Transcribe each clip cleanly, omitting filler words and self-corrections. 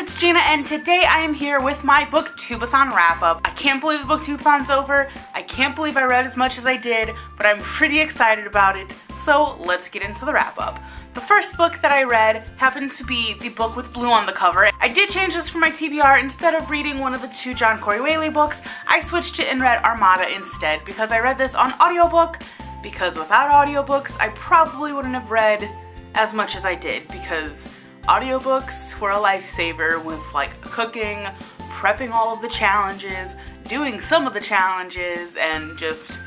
it's Gina, and today I am here with my BookTubeAthon Wrap Up. I can't believe the BookTubeathon's over. I can't believe I read as much as I did, but I'm pretty excited about it. So let's get into the wrap up. The first book that I read happened to be the book with blue on the cover. I did change this for my TBR. Instead of reading one of the two John Corey Whaley books, I switched it and read Armada instead because I read this on audiobook, because without audiobooks I probably wouldn't have read as much as I did, because audiobooks were a lifesaver with like cooking, prepping all of the challenges, doing some of the challenges, and just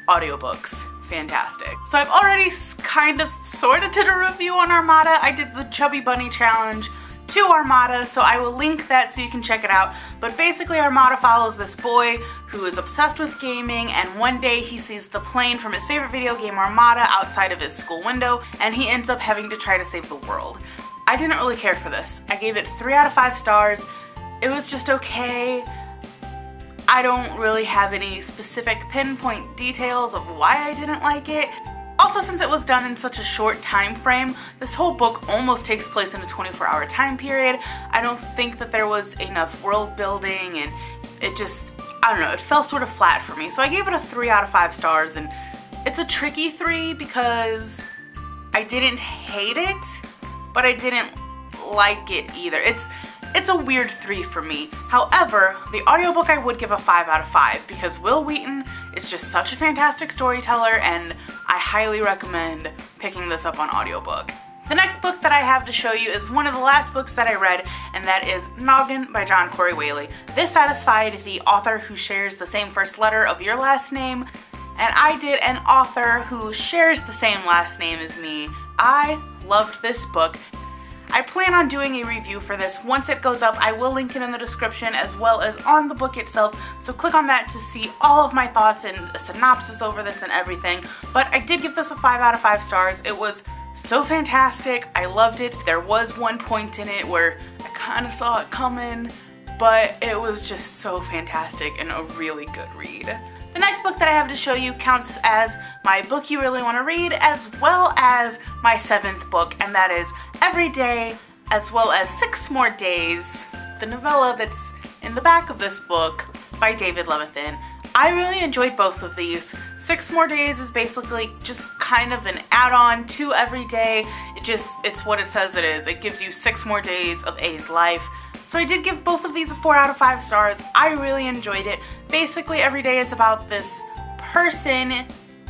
audiobooks. Fantastic. So I've already kind of sort of did a review on Armada. I did the Chubby Bunny Challenge to Armada, so I will link that so you can check it out. But basically Armada follows this boy who is obsessed with gaming, and one day he sees the plane from his favorite video game Armada outside of his school window, and he ends up having to try to save the world. I didn't really care for this. I gave it 3 out of 5 stars. It was just okay. I don't really have any specific pinpoint details of why I didn't like it. Also, since it was done in such a short time frame, this whole book almost takes place in a 24-hour time period. I don't think that there was enough world building, and it just, I don't know, it fell sort of flat for me. So I gave it a 3 out of 5 stars, and it's a tricky 3 because I didn't hate it, but I didn't like it either. It's a weird 3 for me. However, the audiobook I would give a 5 out of 5 because Will Wheaton is just such a fantastic storyteller, and I highly recommend picking this up on audiobook. The next book that I have to show you is one of the last books that I read, and that is Magan by John Corey Whaley. This satisfied the author who shares the same first letter of your last name, and I did an author who shares the same last name as me. I loved this book. I plan on doing a review for this once it goes up. I will link it in the description as well as on the book itself, so click on that to see all of my thoughts and a synopsis over this and everything. But I did give this a 5 out of 5 stars. It was so fantastic. I loved it. There was one point in it where I kind of saw it coming, but it was just so fantastic and a really good read. The next book that I have to show you counts as my book you really want to read, as well as my 7th book, and that is Every Day, as well as 6 More Days, the novella that's in the back of this book by David Levithan. I really enjoyed both of these. 6 More Days is basically just kind of an add-on to Every Day. It's what it says it is. It gives you 6 more days of A's life. So I did give both of these a 4 out of 5 stars. I really enjoyed it. Basically, Every Day is about this person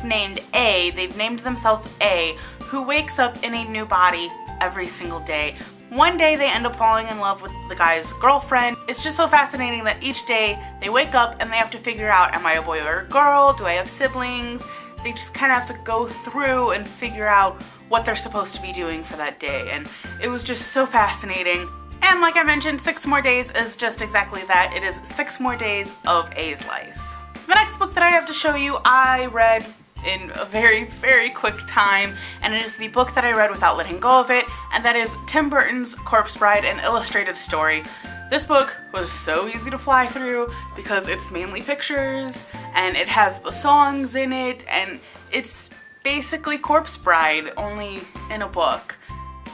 named A, they've named themselves A, who wakes up in a new body every single day. One day they end up falling in love with the guy's girlfriend. It's just so fascinating that each day they wake up and they have to figure out, am I a boy or a girl? Do I have siblings? They just kind of have to go through and figure out what they're supposed to be doing for that day. And it was just so fascinating. And like I mentioned, 6 More Days is just exactly that. It is 6 more days of A's life. The next book that I have to show you, I read in a very, very quick time, and it is the book that I read without letting go of it, and that is Tim Burton's Corpse Bride, an illustrated story. This book was so easy to fly through because it's mainly pictures, and it has the songs in it, and it's basically Corpse Bride, only in a book.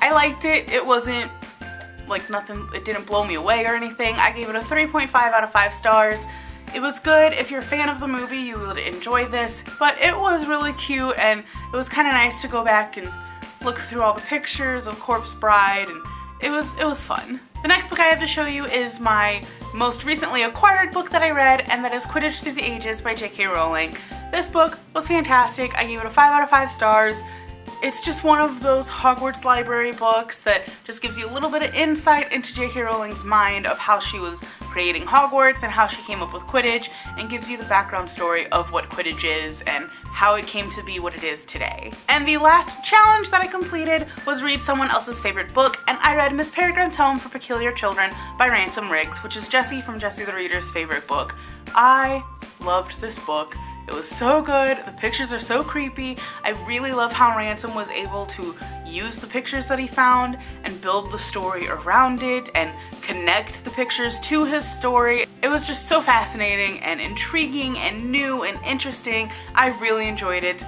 I liked it. It wasn't like nothing, it didn't blow me away or anything. I gave it a 3.5 out of 5 stars. It was good. If you're a fan of the movie, you would enjoy this, but it was really cute, and it was kind of nice to go back and look through all the pictures of Corpse Bride, and it was fun. The next book I have to show you is my most recently acquired book that I read, and that is Quidditch Through the Ages by J.K. Rowling. This book was fantastic. I gave it a 5 out of 5 stars. It's just one of those Hogwarts library books that just gives you a little bit of insight into J.K. Rowling's mind of how she was creating Hogwarts and how she came up with Quidditch, and gives you the background story of what Quidditch is and how it came to be what it is today. And the last challenge that I completed was read someone else's favorite book, and I read Miss Peregrine's Home for Peculiar Children by Ransom Riggs, which is Jessie from Jessie the Reader's favorite book. I loved this book. It was so good. The pictures are so creepy. I really love how Ransom was able to use the pictures that he found and build the story around it and connect the pictures to his story. It was just so fascinating and intriguing and new and interesting. I really enjoyed it.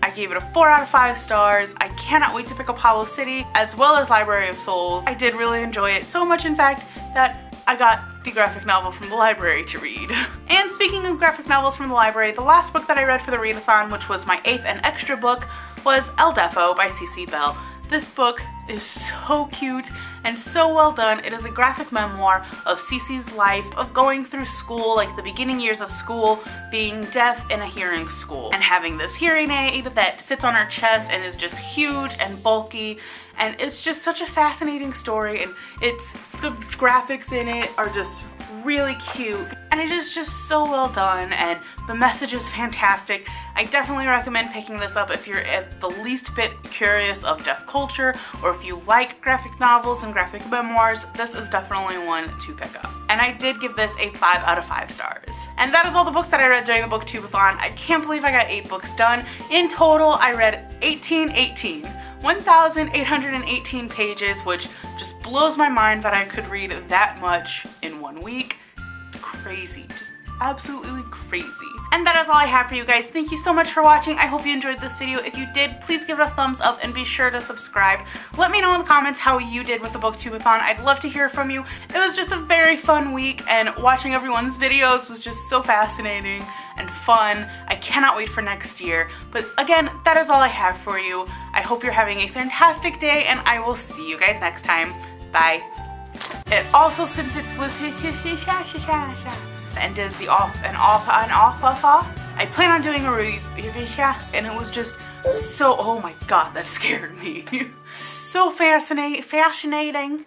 I I gave it a 4 out of 5 stars. I cannot wait to pick up Hollow City as well as Library of Souls. I did really enjoy it, so much in fact that I got the graphic novel from the library to read. And speaking of graphic novels from the library, the last book that I read for the readathon, which was my 8th and extra book, was Defo by C.C. Bell. This book is so cute and so well done. It is a graphic memoir of Cece's life, of going through school, like the beginning years of school, being deaf in a hearing school, and having this hearing aid that sits on her chest and is just huge and bulky. And it's just such a fascinating story, and the graphics in it are just really cute, and it is just so well done, and the message is fantastic. I definitely recommend picking this up if you're at the least bit curious of deaf culture, or if you like graphic novels and graphic memoirs. This is definitely one to pick up. And I did give this a 5 out of 5 stars. And that is all the books that I read during the BookTubeAthon. I can't believe I got 8 books done. In total, I read 1,818 pages, which just blows my mind that I could read that much in 1 week. Crazy, just absolutely crazy. And that is all I have for you guys. Thank you so much for watching. I hope you enjoyed this video. If you did, please give it a thumbs up and be sure to subscribe. Let me know in the comments how you did with the BookTubeAthon. I'd love to hear from you. It was just a very fun week, and watching everyone's videos was just so fascinating and fun. I cannot wait for next year. But again, that is all I have for you. I hope you're having a fantastic day, and I will see you guys next time. Bye. And also, since it's and did the off, I plan on doing a review, and it was just so, oh my god, that scared me. So fascinating.